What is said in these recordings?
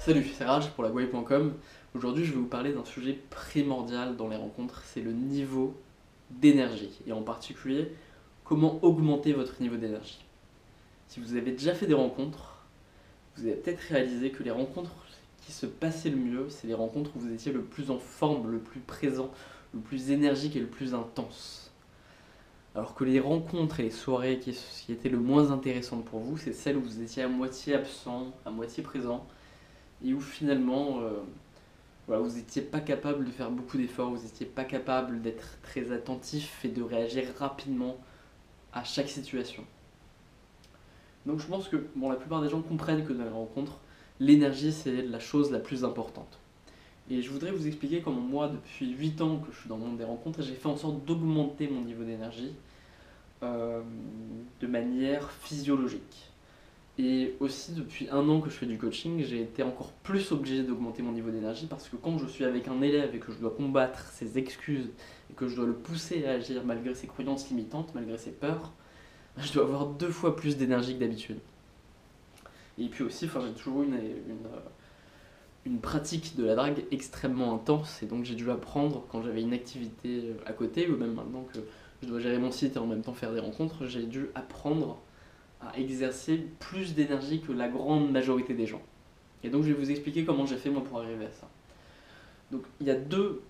Salut, c'est Raj pour lagouaille.com. Aujourd'hui, je vais vous parler d'un sujet primordial dans les rencontres, c'est le niveau d'énergie. Et en particulier, comment augmenter votre niveau d'énergie. Si vous avez déjà fait des rencontres, vous avez peut-être réalisé que les rencontres qui se passaient le mieux, c'est les rencontres où vous étiez le plus en forme, le plus présent, le plus énergique et le plus intense. Alors que les rencontres et les soirées qui étaient le moins intéressantes pour vous, c'est celles où vous étiez à moitié absent, à moitié présent, et où finalement voilà, vous n'étiez pas capable de faire beaucoup d'efforts, vous n'étiez pas capable d'être très attentif et de réagir rapidement à chaque situation. Donc je pense que bon, la plupart des gens comprennent que dans les rencontres, l'énergie c'est la chose la plus importante. Et je voudrais vous expliquer comment moi, depuis 8 ans que je suis dans le monde des rencontres, j'ai fait en sorte d'augmenter mon niveau d'énergie euh, de manière physiologique. Et aussi, depuis 1 an que je fais du coaching, j'ai été encore plus obligé d'augmenter mon niveau d'énergie parce que quand je suis avec un élève et que je dois combattre ses excuses et que je dois le pousser à agir malgré ses croyances limitantes, malgré ses peurs, je dois avoir 2 fois plus d'énergie que d'habitude. Et puis aussi, j'ai toujours eu une pratique de la drague extrêmement intense et donc j'ai dû apprendre quand j'avais une activité à côté ou même maintenant que je dois gérer mon site et en même temps faire des rencontres, j'ai dû apprendre à exercer plus d'énergie que la grande majorité des gens. Et donc je vais vous expliquer comment j'ai fait moi pour arriver à ça. Donc il y a deux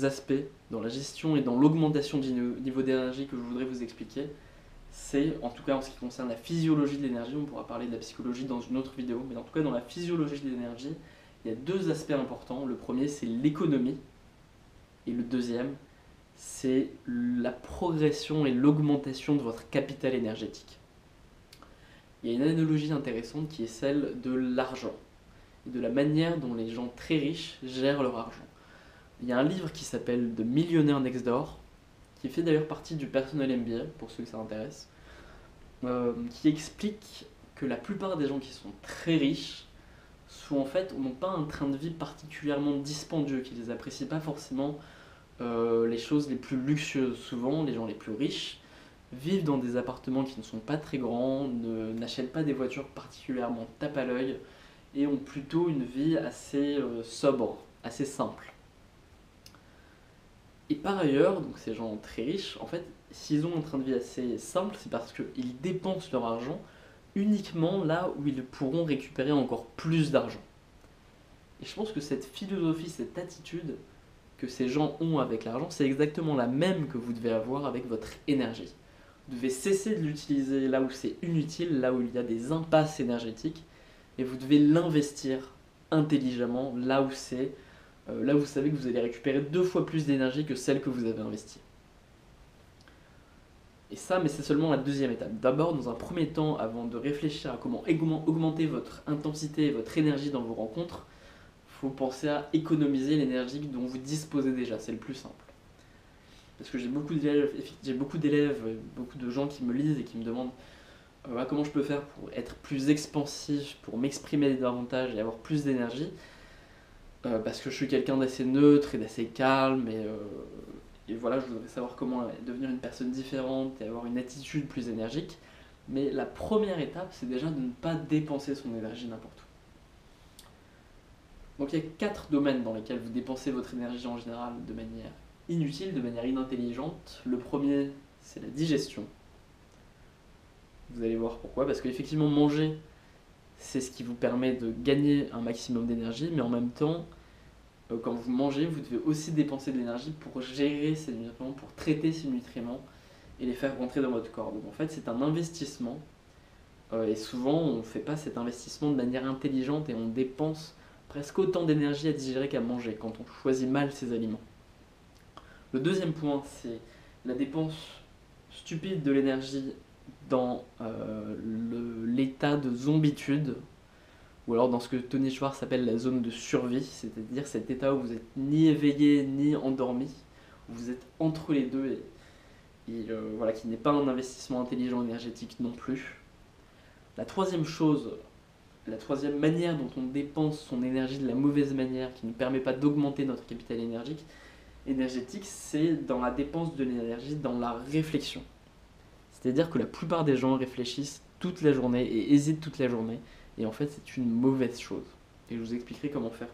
aspects dans la gestion et dans l'augmentation du niveau d'énergie que je voudrais vous expliquer. C'est, en tout cas en ce qui concerne la physiologie de l'énergie, on pourra parler de la psychologie dans une autre vidéo, mais en tout cas dans la physiologie de l'énergie, il y a deux aspects importants. Le premier c'est l'économie et le deuxième c'est la progression et l'augmentation de votre capital énergétique. Il y a une analogie intéressante qui est celle de l'argent et de la manière dont les gens très riches gèrent leur argent. Il y a un livre qui s'appelle The Millionaire Next Door, qui fait d'ailleurs partie du Personal MBA, pour ceux que ça intéresse, qui explique que la plupart des gens qui sont très riches n'ont pas un train de vie particulièrement dispendieux, qu'ils n'apprécient pas forcément les choses les plus luxueuses. Souvent, les gens les plus riches vivent dans des appartements qui ne sont pas très grands, n'achètent pas des voitures particulièrement tape à l'œil et ont plutôt une vie assez sobre, assez simple. Et par ailleurs, donc ces gens très riches, en fait, s'ils ont un train de vie assez simple, c'est parce qu'ils dépensent leur argent uniquement là où ils pourront récupérer encore plus d'argent. Et je pense que cette philosophie, cette attitude que ces gens ont avec l'argent, c'est exactement la même que vous devez avoir avec votre énergie. Vous devez cesser de l'utiliser là où c'est inutile, là où il y a des impasses énergétiques, et vous devez l'investir intelligemment là où vous savez que vous allez récupérer 2 fois plus d'énergie que celle que vous avez investie. Et ça, mais c'est seulement la deuxième étape. D'abord, dans un premier temps, avant de réfléchir à comment augmenter votre intensité et votre énergie dans vos rencontres, il faut penser à économiser l'énergie dont vous disposez déjà, c'est le plus simple. Parce que j'ai beaucoup d'élèves, beaucoup de gens qui me lisent et qui me demandent comment je peux faire pour être plus expansif, pour m'exprimer davantage et avoir plus d'énergie. Parce que je suis quelqu'un d'assez neutre et d'assez calme et voilà, je voudrais savoir comment devenir une personne différente et avoir une attitude plus énergique. Mais la première étape, c'est déjà de ne pas dépenser son énergie n'importe où. Donc il y a 4 domaines dans lesquels vous dépensez votre énergie en général de manière inutile, de manière inintelligente. Le premier, c'est la digestion. Vous allez voir pourquoi. Parce qu'effectivement, manger, c'est ce qui vous permet de gagner un maximum d'énergie, mais en même temps, quand vous mangez, vous devez aussi dépenser de l'énergie pour gérer ces nutriments, pour traiter ces nutriments et les faire rentrer dans votre corps. Donc en fait, c'est un investissement, et souvent, on ne fait pas cet investissement de manière intelligente et on dépense presque autant d'énergie à digérer qu'à manger quand on choisit mal ses aliments. Le deuxième point, c'est la dépense stupide de l'énergie dans l'état de zombitude, ou alors dans ce que Tony Schwartz appelle la zone de survie, c'est-à-dire cet état où vous n'êtes ni éveillé ni endormi, où vous êtes entre les deux voilà, qui n'est pas un investissement intelligent énergétique non plus. La troisième chose, la troisième manière dont on dépense son énergie de la mauvaise manière, qui ne permet pas d'augmenter notre capital énergétique, c'est dans la dépense de l'énergie, dans la réflexion. C'est-à-dire que la plupart des gens réfléchissent toute la journée et hésitent toute la journée, et en fait c'est une mauvaise chose. Et je vous expliquerai comment faire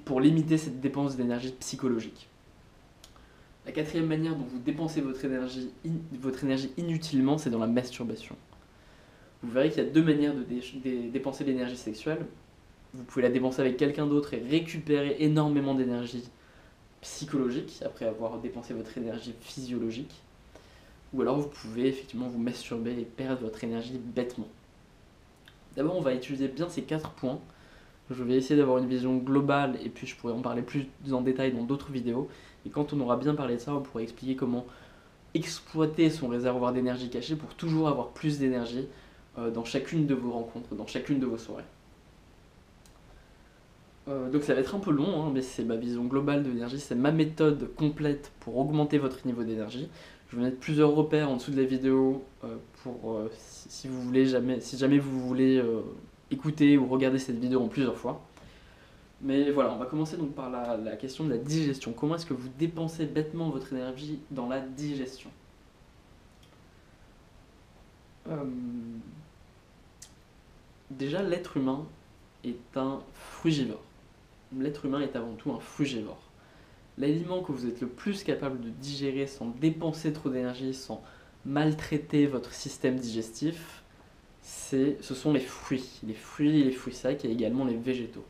pour limiter cette dépense d'énergie psychologique. La quatrième manière dont vous dépensez votre énergie inutilement, c'est dans la masturbation. Vous verrez qu'il y a deux manières de dépenser l'énergie sexuelle. Vous pouvez la dépenser avec quelqu'un d'autre et récupérer énormément d'énergie psychologique après avoir dépensé votre énergie physiologique. Ou alors vous pouvez effectivement vous masturber et perdre votre énergie bêtement. D'abord, on va étudier bien ces 4 points. Je vais essayer d'avoir une vision globale et puis je pourrai en parler plus en détail dans d'autres vidéos. Et quand on aura bien parlé de ça, on pourra expliquer comment exploiter son réservoir d'énergie caché pour toujours avoir plus d'énergie dans chacune de vos rencontres, dans chacune de vos soirées. Donc ça va être un peu long, mais c'est ma vision globale de l'énergie, c'est ma méthode complète pour augmenter votre niveau d'énergie. Je vais mettre plusieurs repères en dessous de la vidéo si jamais vous voulez écouter ou regarder cette vidéo en plusieurs fois. Mais voilà, on va commencer donc par la question de la digestion. Comment est-ce que vous dépensez bêtement votre énergie dans la digestion ? Déjà, l'être humain est un frugivore. L'être humain est avant tout un frugivore. L'aliment que vous êtes le plus capable de digérer sans dépenser trop d'énergie, sans maltraiter votre système digestif, ce sont les fruits et les fruits secs et également les végétaux.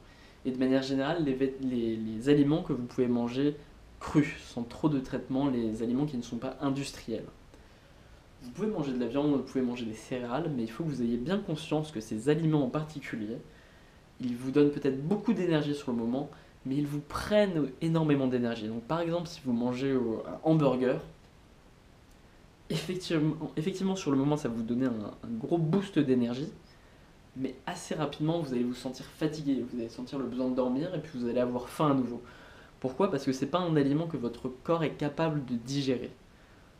Et de manière générale, les aliments que vous pouvez manger crus, sans trop de traitement, les aliments qui ne sont pas industriels. Vous pouvez manger de la viande, vous pouvez manger des céréales, mais il faut que vous ayez bien conscience que ces aliments en particulier, ils vous donnent peut-être beaucoup d'énergie sur le moment, mais ils vous prennent énormément d'énergie. Donc par exemple, si vous mangez un hamburger, effectivement sur le moment ça va vous donner un gros boost d'énergie, mais assez rapidement vous allez vous sentir fatigué, vous allez sentir le besoin de dormir et puis vous allez avoir faim à nouveau. Pourquoi ? Parce que c'est pas un aliment que votre corps est capable de digérer.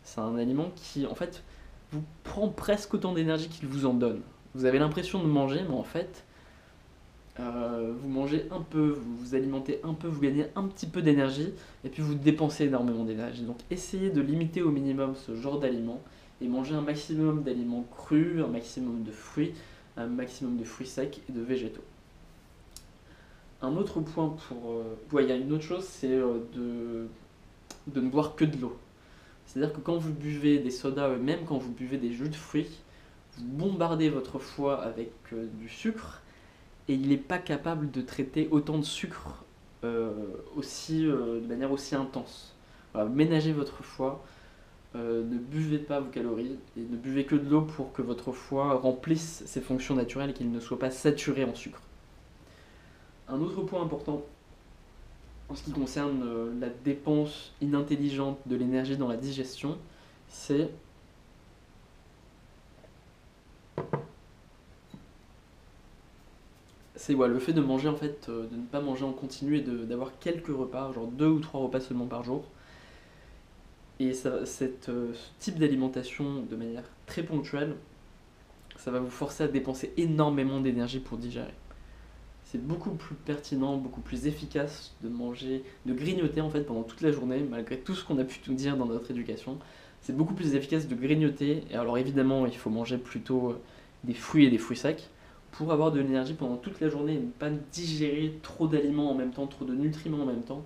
C'est un aliment qui en fait vous prend presque autant d'énergie qu'il vous en donne. Vous avez l'impression de manger, mais en fait vous mangez un peu, vous vous alimentez un peu, vous gagnez un petit peu d'énergie et puis vous dépensez énormément d'énergie. Donc essayez de limiter au minimum ce genre d'aliments et manger un maximum d'aliments crus, un maximum de fruits secs et de végétaux. Un autre point il y a une autre chose, c'est de ne boire que de l'eau. C'est-à-dire que quand vous buvez des sodas, même quand vous buvez des jus de fruits, vous bombardez votre foie avec du sucre et il n'est pas capable de traiter autant de sucre de manière aussi intense. Voilà, ménagez votre foie, ne buvez pas vos calories et ne buvez que de l'eau pour que votre foie remplisse ses fonctions naturelles et qu'il ne soit pas saturé en sucre. Un autre point important en ce qui concerne la dépense inintelligente de l'énergie dans la digestion, c'est le fait de manger de ne pas manger en continu et d'avoir quelques repas, genre 2 ou 3 repas seulement par jour. Et ce type d'alimentation de manière très ponctuelle, ça va vous forcer à dépenser énormément d'énergie pour digérer. C'est beaucoup plus pertinent, beaucoup plus efficace de grignoter en fait pendant toute la journée, malgré tout ce qu'on a pu nous dire dans notre éducation. C'est beaucoup plus efficace de grignoter, et alors évidemment il faut manger plutôt des fruits et des fruits secs, pour avoir de l'énergie pendant toute la journée et ne pas digérer trop d'aliments en même temps, trop de nutriments en même temps,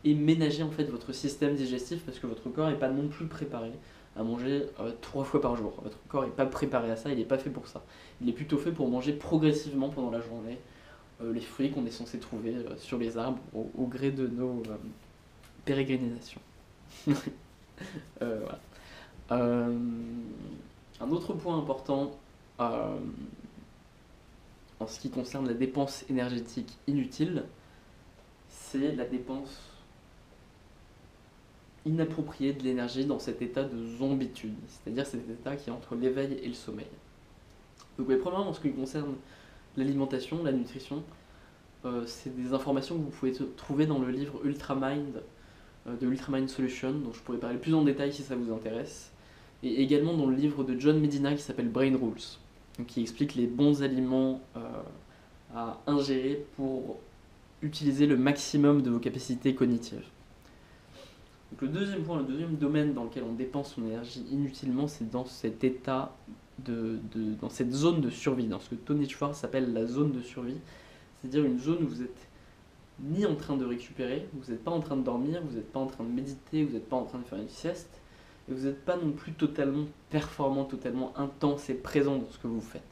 et ménager en fait votre système digestif parce que votre corps n'est pas non plus préparé à manger 3 fois par jour. Votre corps n'est pas préparé à ça, il n'est pas fait pour ça. Il est plutôt fait pour manger progressivement pendant la journée les fruits qu'on est censé trouver sur les arbres au gré de nos pérégrinations. Voilà. Un autre point important en ce qui concerne la dépense énergétique inutile, c'est la dépense inappropriée de l'énergie dans cet état de zombitude, c'est-à-dire cet état qui est entre l'éveil et le sommeil. Donc premièrement, en ce qui concerne l'alimentation, la nutrition, c'est des informations que vous pouvez trouver dans le livre Ultramind de Ultramind Solution, dont je pourrais parler plus en détail si ça vous intéresse, et également dans le livre de John Medina qui s'appelle Brain Rules, donc qui explique les bons aliments à ingérer pour utiliser le maximum de vos capacités cognitives. Donc le deuxième domaine dans lequel on dépense son énergie inutilement, c'est dans cet état dans cette zone de survie, dans ce que Tony Schwartz appelle la zone de survie. C'est-à-dire une zone où vous êtes ni en train de récupérer, vous n'êtes pas en train de dormir, vous n'êtes pas en train de méditer, vous n'êtes pas en train de faire une sieste, et vous n'êtes pas non plus totalement performant, totalement intense et présent dans ce que vous faites.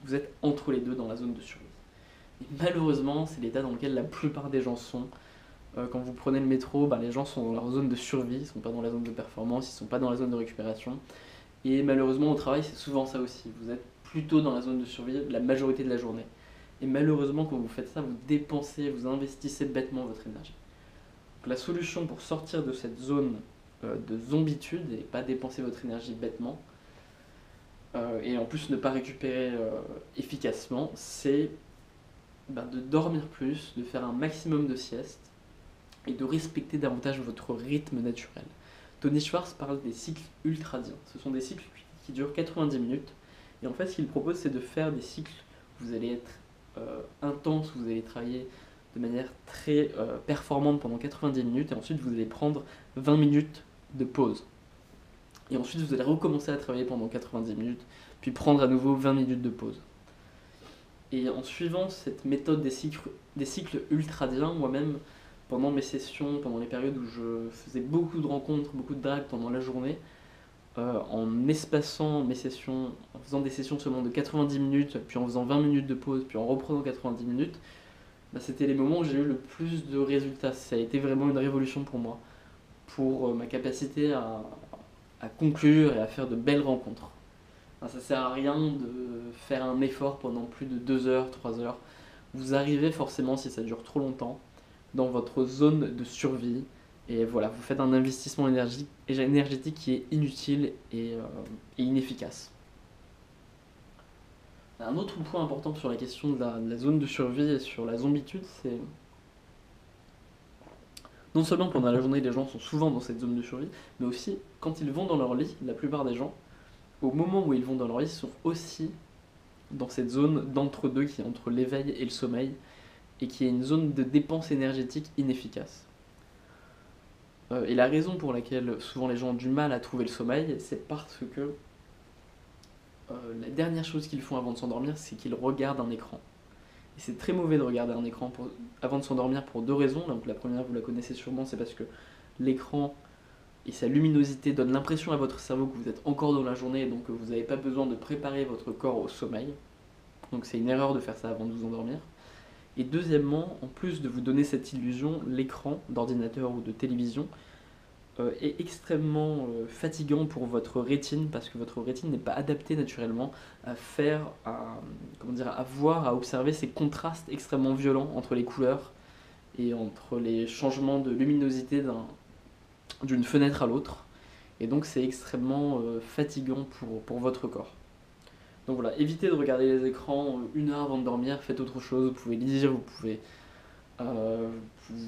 Vous êtes entre les deux dans la zone de survie. Et malheureusement, c'est l'état dans lequel la plupart des gens sont. Quand vous prenez le métro, les gens sont dans leur zone de survie, ils ne sont pas dans la zone de performance, ils ne sont pas dans la zone de récupération. Et malheureusement, au travail, c'est souvent ça aussi. Vous êtes plutôt dans la zone de survie la majorité de la journée. Et malheureusement, quand vous faites ça, vous dépensez, vous investissez bêtement votre énergie. Donc, la solution pour sortir de cette zone de zombitude et pas dépenser votre énergie bêtement, et en plus ne pas récupérer efficacement, c'est de dormir plus, de faire un maximum de siestes et de respecter davantage votre rythme naturel. Tony Schwartz parle des cycles ultradiens. Ce sont des cycles qui durent 90 minutes. Et en fait, ce qu'il propose, c'est de faire des cycles où vous allez être intense, où vous allez travailler de manière très performante pendant 90 minutes. Et ensuite, vous allez prendre 20 minutes de pause. Et ensuite, vous allez recommencer à travailler pendant 90 minutes, puis prendre à nouveau 20 minutes de pause. Et en suivant cette méthode des cycles ultradiens, moi-même, pendant mes sessions, pendant les périodes où je faisais beaucoup de rencontres, beaucoup de drags pendant la journée, en espaçant mes sessions, en faisant des sessions seulement de 90 minutes, puis en faisant 20 minutes de pause, puis en reprenant 90 minutes, c'était les moments où j'ai eu le plus de résultats. Ça a été vraiment une révolution pour moi, pour ma capacité à conclure et à faire de belles rencontres. Ça sert à rien de faire un effort pendant plus de 2 heures, 3 heures. Vous arrivez forcément, si ça dure trop longtemps, dans votre zone de survie. Et voilà, vous faites un investissement énergétique qui est inutile et inefficace. Un autre point important sur la question de la zone de survie et sur la zombitude, c'est non seulement pendant la journée, les gens sont souvent dans cette zone de survie, mais aussi quand ils vont dans leur lit, la plupart des gens, au moment où ils vont dans leur lit, ils sont aussi dans cette zone d'entre-deux qui est entre l'éveil et le sommeil, et qui est une zone de dépense énergétique inefficace. Et la raison pour laquelle souvent les gens ont du mal à trouver le sommeil, c'est parce que la dernière chose qu'ils font avant de s'endormir, c'est qu'ils regardent un écran. Et c'est très mauvais de regarder un écran avant de s'endormir pour 2 raisons. Donc la première, vous la connaissez sûrement, c'est parce que l'écran et sa luminosité donnent l'impression à votre cerveau que vous êtes encore dans la journée, et donc que vous n'avez pas besoin de préparer votre corps au sommeil. Donc c'est une erreur de faire ça avant de vous endormir. Et deuxièmement, en plus de vous donner cette illusion, l'écran d'ordinateur ou de télévision est extrêmement fatigant pour votre rétine, parce que votre rétine n'est pas adaptée naturellement à voir, à observer ces contrastes extrêmement violents entre les couleurs et entre les changements de luminosité d'une fenêtre à l'autre. Et donc c'est extrêmement fatigant pour votre corps. Donc voilà, évitez de regarder les écrans 1 heure avant de dormir, faites autre chose, vous pouvez lire, vous pouvez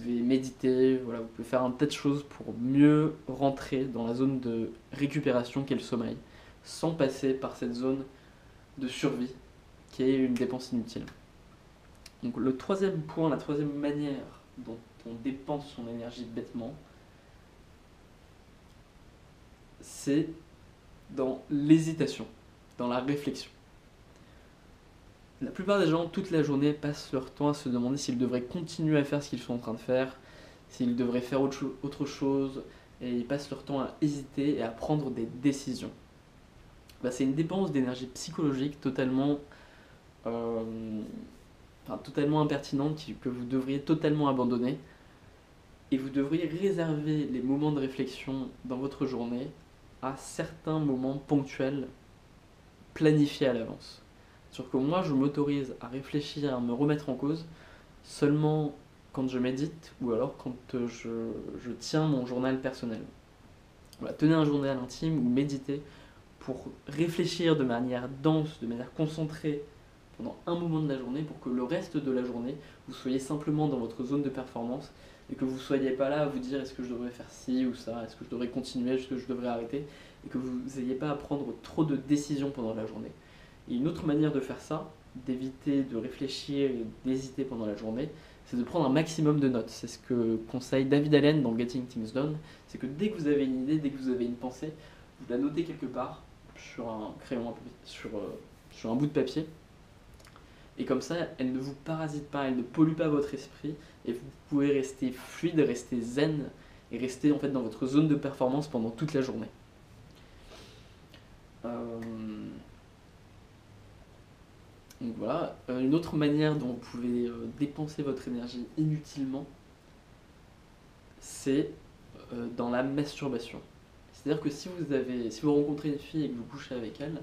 méditer, voilà, vous pouvez faire un tas de choses pour mieux rentrer dans la zone de récupération qu'est le sommeil, sans passer par cette zone de survie qui est une dépense inutile. Donc le troisième point, la troisième manière dont on dépense son énergie bêtement, c'est dans l'hésitation, dans la réflexion. La plupart des gens, toute la journée, passent leur temps à se demander s'ils devraient continuer à faire ce qu'ils sont en train de faire, s'ils devraient faire autre chose, et ils passent leur temps à hésiter et à prendre des décisions. C'est une dépense d'énergie psychologique totalement impertinente que vous devriez totalement abandonner, et vous devriez réserver les moments de réflexion dans votre journée à certains moments ponctuels planifiés à l'avance. Sur que moi, je m'autorise à réfléchir, à me remettre en cause seulement quand je médite ou alors quand je tiens mon journal personnel. Voilà, tenez un journal intime ou méditez pour réfléchir de manière dense, de manière concentrée pendant un moment de la journée, pour que le reste de la journée, vous soyez simplement dans votre zone de performance et que vous ne soyez pas là à vous dire est-ce que je devrais faire ci ou ça, est-ce que je devrais continuer, est-ce que je devrais arrêter, et que vous n'ayez pas à prendre trop de décisions pendant la journée. Et une autre manière de faire ça, d'éviter de réfléchir et d'hésiter pendant la journée, c'est de prendre un maximum de notes. C'est ce que conseille David Allen dans Getting Things Done. C'est que dès que vous avez une idée, dès que vous avez une pensée, vous la notez quelque part sur un crayon, sur un bout de papier. Et comme ça, elle ne vous parasite pas, elle ne pollue pas votre esprit, et vous pouvez rester fluide, rester zen, et rester en fait dans votre zone de performance pendant toute la journée. Donc voilà, une autre manière dont vous pouvez dépenser votre énergie inutilement, c'est dans la masturbation. C'est-à-dire que si vous rencontrez une fille et que vous couchez avec elle,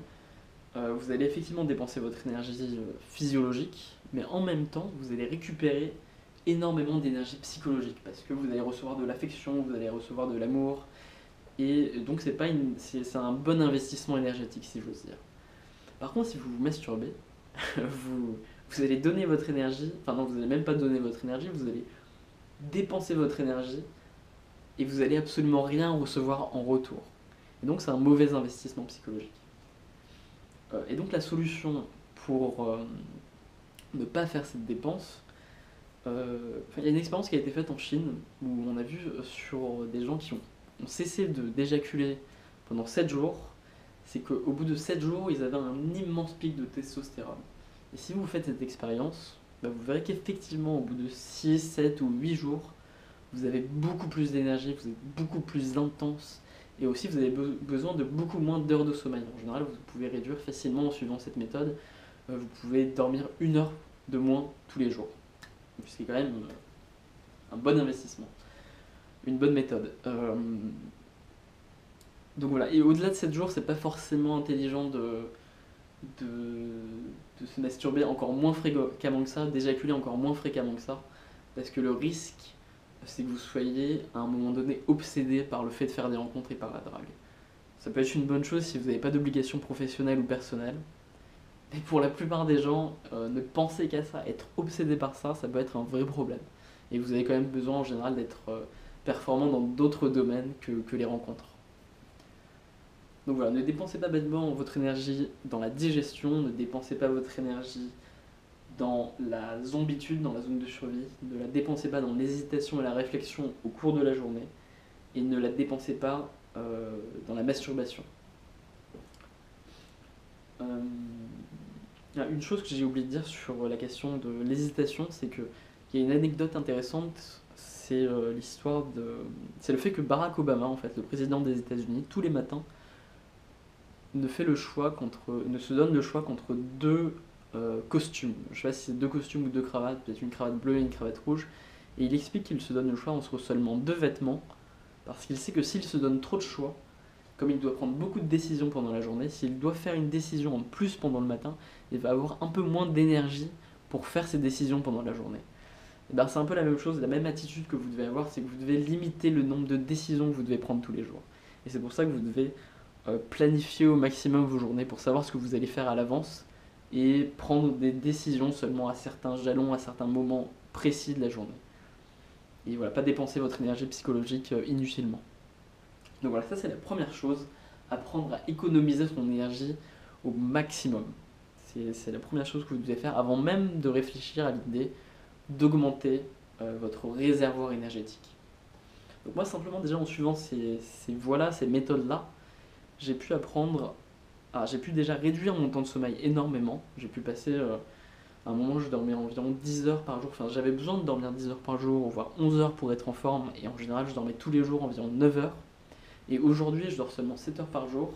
vous allez effectivement dépenser votre énergie physiologique, mais en même temps, vous allez récupérer énormément d'énergie psychologique, parce que vous allez recevoir de l'affection, vous allez recevoir de l'amour, et donc c'est un bon investissement énergétique, si j'ose dire. Par contre, si vous vous masturbez, vous allez donner votre énergie, enfin non, vous n'allez même pas donner votre énergie, vous allez dépenser votre énergie, et vous allez absolument rien recevoir en retour. Et donc c'est un mauvais investissement psychologique. Et donc la solution pour ne pas faire cette dépense, il y a une expérience qui a été faite en Chine où on a vu sur des gens qui ont cessé d'éjaculer pendant 7 jours, c'est qu'au bout de 7 jours, ils avaient un immense pic de testostérone. Et si vous faites cette expérience, vous verrez qu'effectivement, au bout de 6, 7 ou 8 jours, vous avez beaucoup plus d'énergie, vous êtes beaucoup plus intense, et aussi vous avez besoin de beaucoup moins d'heures de sommeil. En général, vous pouvez réduire facilement en suivant cette méthode. Vous pouvez dormir 1 heure de moins tous les jours. C'est quand même un bon investissement, une bonne méthode. Donc voilà, et au-delà de 7 jours, c'est pas forcément intelligent de se masturber encore moins fréquemment que ça, d'éjaculer encore moins fréquemment que ça, parce que le risque, c'est que vous soyez à un moment donné obsédé par le fait de faire des rencontres et par la drague. Ça peut être une bonne chose si vous n'avez pas d'obligation professionnelle ou personnelle, mais pour la plupart des gens, ne penser qu'à ça, être obsédé par ça, ça peut être un vrai problème. Et vous avez quand même besoin en général d'être performant dans d'autres domaines que les rencontres. Donc voilà, ne dépensez pas bêtement votre énergie dans la digestion, ne dépensez pas votre énergie dans la zombitude, dans la zone de survie, ne la dépensez pas dans l'hésitation et la réflexion au cours de la journée, et ne la dépensez pas dans la masturbation. Une chose que j'ai oublié de dire sur la question de l'hésitation, c'est qu'il y a une anecdote intéressante, c'est c'est le fait que Barack Obama, en fait, le président des États-Unis, tous les matins, ne se donne le choix contre deux costumes. Je ne sais pas si c'est deux costumes ou deux cravates, peut-être une cravate bleue et une cravate rouge. Et il explique qu'il se donne le choix entre seulement 2 vêtements, parce qu'il sait que s'il se donne trop de choix, comme il doit prendre beaucoup de décisions pendant la journée, s'il doit faire une décision en plus pendant le matin, il va avoir un peu moins d'énergie pour faire ses décisions pendant la journée. Et ben c'est un peu la même chose, la même attitude que vous devez avoir, c'est que vous devez limiter le nombre de décisions que vous devez prendre tous les jours. Et c'est pour ça que vous devez planifier au maximum vos journées pour savoir ce que vous allez faire à l'avance et prendre des décisions seulement à certains jalons, à certains moments précis de la journée. Et voilà, pas dépenser votre énergie psychologique inutilement. Donc voilà, ça c'est la première chose, apprendre à économiser son énergie au maximum. C'est la première chose que vous devez faire avant même de réfléchir à l'idée d'augmenter votre réservoir énergétique. Donc moi simplement déjà en suivant ces méthodes-là, j'ai pu déjà réduire mon temps de sommeil énormément. J'ai pu passer, à un moment je dormais environ 10 heures par jour, enfin j'avais besoin de dormir 10 heures par jour, voire 11 heures pour être en forme, et en général je dormais tous les jours environ 9 heures. Et aujourd'hui je dors seulement 7 heures par jour,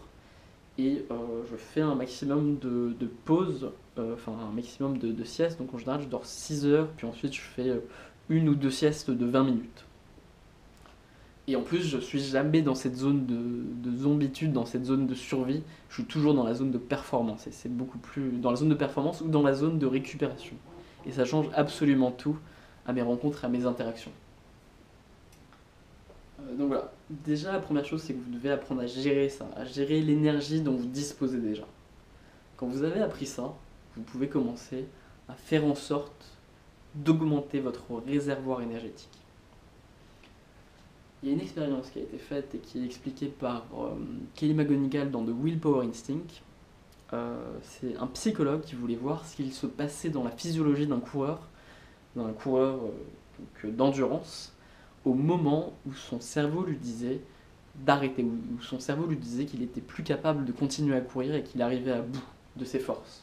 et je fais un maximum de pauses, un maximum de siestes, donc en général je dors 6 heures, puis ensuite je fais une ou deux siestes de 20 minutes. Et en plus, je suis jamais dans cette zone de zombitude, dans cette zone de survie. Je suis toujours dans la zone de performance. Et c'est beaucoup plus dans la zone de performance ou dans la zone de récupération. Et ça change absolument tout à mes rencontres, à mes interactions. Donc voilà. Déjà, la première chose, c'est que vous devez apprendre à gérer ça, à gérer l'énergie dont vous disposez déjà. Quand vous avez appris ça, vous pouvez commencer à faire en sorte d'augmenter votre réservoir énergétique. Il y a une expérience qui a été faite et qui est expliquée par Kelly McGonigal dans The Willpower Instinct. C'est un psychologue qui voulait voir ce qu'il se passait dans la physiologie d'un coureur d'endurance, au moment où son cerveau lui disait d'arrêter, où son cerveau lui disait qu'il était plus capable de continuer à courir et qu'il arrivait à bout de ses forces.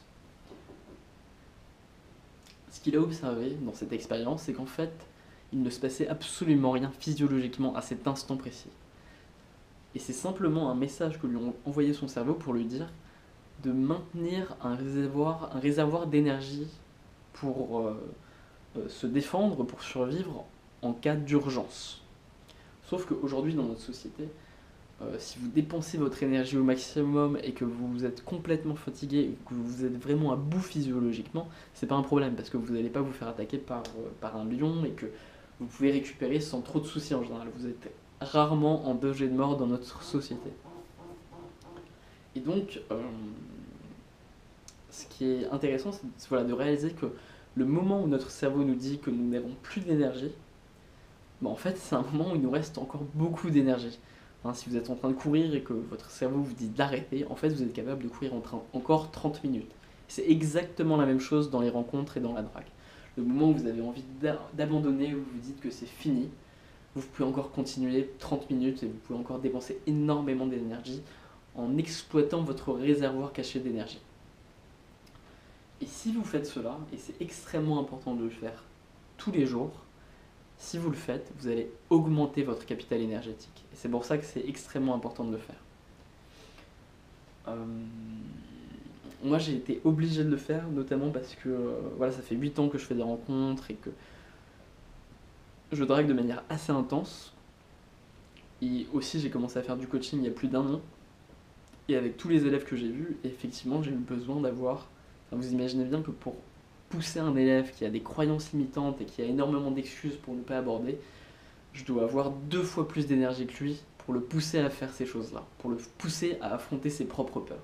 Ce qu'il a observé dans cette expérience, c'est qu'en fait, il ne se passait absolument rien physiologiquement à cet instant précis. Et c'est simplement un message que lui a envoyé son cerveau pour lui dire de maintenir un réservoir d'énergie pour se défendre, pour survivre en cas d'urgence. Sauf qu'aujourd'hui, dans notre société, si vous dépensez votre énergie au maximum et que vous êtes complètement fatigué et que vous êtes vraiment à bout physiologiquement, c'est pas un problème parce que vous n'allez pas vous faire attaquer par un lion et que vous pouvez récupérer sans trop de soucis en général. Vous êtes rarement en danger de mort dans notre société. Et donc, ce qui est intéressant, c'est voilà, de réaliser que le moment où notre cerveau nous dit que nous n'avons plus d'énergie, en fait, c'est un moment où il nous reste encore beaucoup d'énergie. Hein, si vous êtes en train de courir et que votre cerveau vous dit d'arrêter, en fait, vous êtes capable de courir encore 30 minutes. C'est exactement la même chose dans les rencontres et dans la drague. Le moment où vous avez envie d'abandonner, où vous vous dites que c'est fini, vous pouvez encore continuer 30 minutes et vous pouvez encore dépenser énormément d'énergie en exploitant votre réservoir caché d'énergie. Et si vous faites cela, et c'est extrêmement important de le faire tous les jours, si vous le faites, vous allez augmenter votre capital énergétique. Et c'est pour ça que c'est extrêmement important de le faire. Moi, j'ai été obligé de le faire, notamment parce que voilà, ça fait 8 ans que je fais des rencontres et que je drague de manière assez intense. Et aussi, j'ai commencé à faire du coaching il y a plus d'un an. Et avec tous les élèves que j'ai vus, effectivement, j'ai eu besoin d'avoir... Enfin, vous imaginez bien que pour pousser un élève qui a des croyances limitantes et qui a énormément d'excuses pour ne pas aborder, je dois avoir 2 fois plus d'énergie que lui pour le pousser à faire ces choses-là, pour le pousser à affronter ses propres peurs.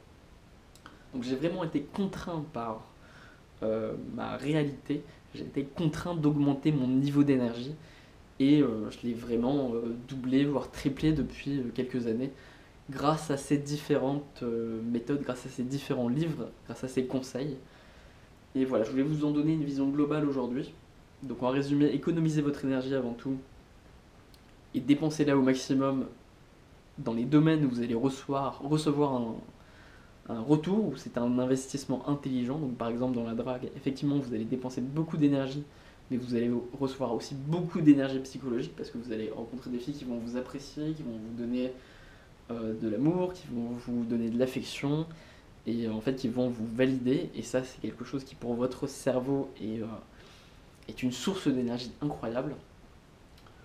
Donc j'ai vraiment été contraint par ma réalité, j'ai été contraint d'augmenter mon niveau d'énergie et je l'ai vraiment doublé, voire triplé depuis quelques années grâce à ces différentes méthodes, grâce à ces différents livres, grâce à ces conseils. Et voilà, je voulais vous en donner une vision globale aujourd'hui. Donc en résumé, économisez votre énergie avant tout et dépensez-la au maximum dans les domaines où vous allez recevoir un retour, où c'est un investissement intelligent. Donc par exemple dans la drague, effectivement vous allez dépenser beaucoup d'énergie, mais vous allez recevoir aussi beaucoup d'énergie psychologique parce que vous allez rencontrer des filles qui vont vous apprécier, qui vont vous donner de l'amour, qui vont vous donner de l'affection et en fait qui vont vous valider. Et ça c'est quelque chose qui pour votre cerveau est une source d'énergie incroyable.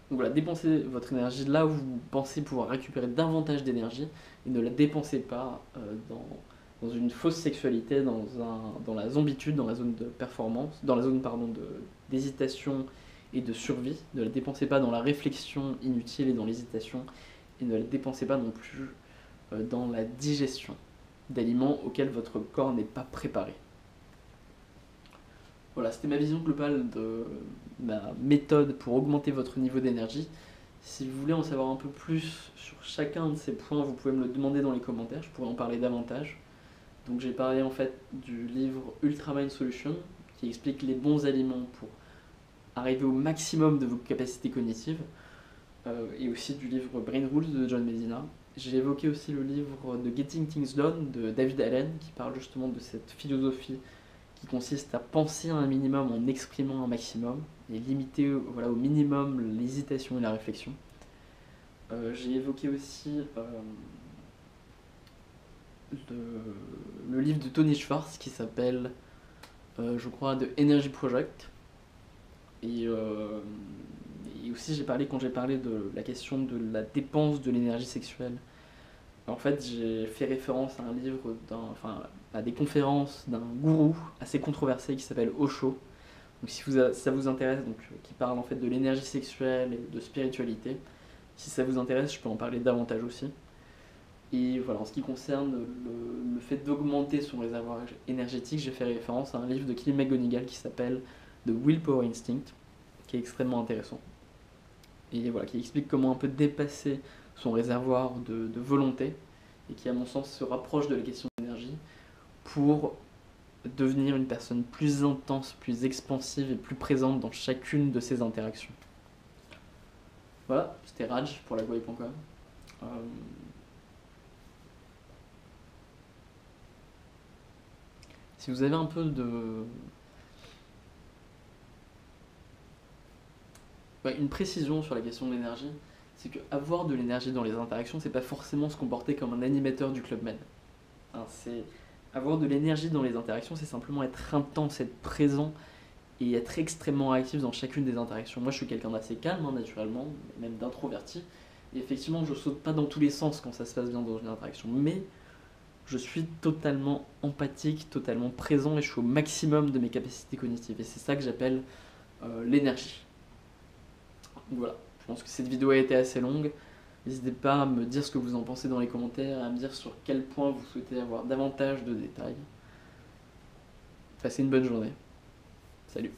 Donc voilà, dépensez votre énergie là où vous pensez pouvoir récupérer davantage d'énergie et ne la dépensez pas dans une fausse sexualité, dans la zombitude, dans la zone de performance, dans la zone d'hésitation et de survie. Ne la dépensez pas dans la réflexion inutile et dans l'hésitation et ne la dépensez pas non plus dans la digestion d'aliments auxquels votre corps n'est pas préparé. Voilà, c'était ma vision globale de ma méthode pour augmenter votre niveau d'énergie. Si vous voulez en savoir un peu plus sur chacun de ces points, vous pouvez me le demander dans les commentaires, je pourrais en parler davantage. Donc j'ai parlé en fait du livre Ultra Mind Solution qui explique les bons aliments pour arriver au maximum de vos capacités cognitives et aussi du livre Brain Rules de John Medina. J'ai évoqué aussi le livre de Getting Things Done de David Allen qui parle justement de cette philosophie qui consiste à penser un minimum en exprimant un maximum et limiter voilà, au minimum l'hésitation et la réflexion. J'ai évoqué aussi le livre de Tony Schwartz qui s'appelle, je crois, The Energy Project. Et aussi quand j'ai parlé de la question de la dépense de l'énergie sexuelle. En fait, j'ai fait référence à un livre, à des conférences d'un gourou assez controversé qui s'appelle Osho. Donc si ça vous intéresse, qui parle en fait de l'énergie sexuelle et de spiritualité, si ça vous intéresse, je peux en parler davantage aussi. Et voilà, en ce qui concerne le fait d'augmenter son réservoir énergétique, j'ai fait référence à un livre de Kim McGonigal qui s'appelle The Willpower Instinct, qui est extrêmement intéressant. Et voilà, qui explique comment on peut dépasser son réservoir de volonté, et qui à mon sens se rapproche de la question d'énergie, pour devenir une personne plus intense, plus expansive et plus présente dans chacune de ses interactions. Voilà, c'était Raj pour lagouaille.com. Si vous avez un peu Ouais, une précision sur la question de l'énergie, c'est que avoir de l'énergie dans les interactions, c'est pas forcément se comporter comme un animateur du Club Med. Hein, c'est avoir de l'énergie dans les interactions, c'est simplement être intense, être présent et être extrêmement réactif dans chacune des interactions. Moi, je suis quelqu'un d'assez calme, hein, naturellement, même d'introverti. Et effectivement, je saute pas dans tous les sens quand ça se passe bien dans une interaction. Mais je suis totalement empathique, totalement présent et je suis au maximum de mes capacités cognitives. Et c'est ça que j'appelle l'énergie. Donc voilà, je pense que cette vidéo a été assez longue. N'hésitez pas à me dire ce que vous en pensez dans les commentaires, à me dire sur quel point vous souhaitez avoir davantage de détails. Passez une bonne journée. Salut.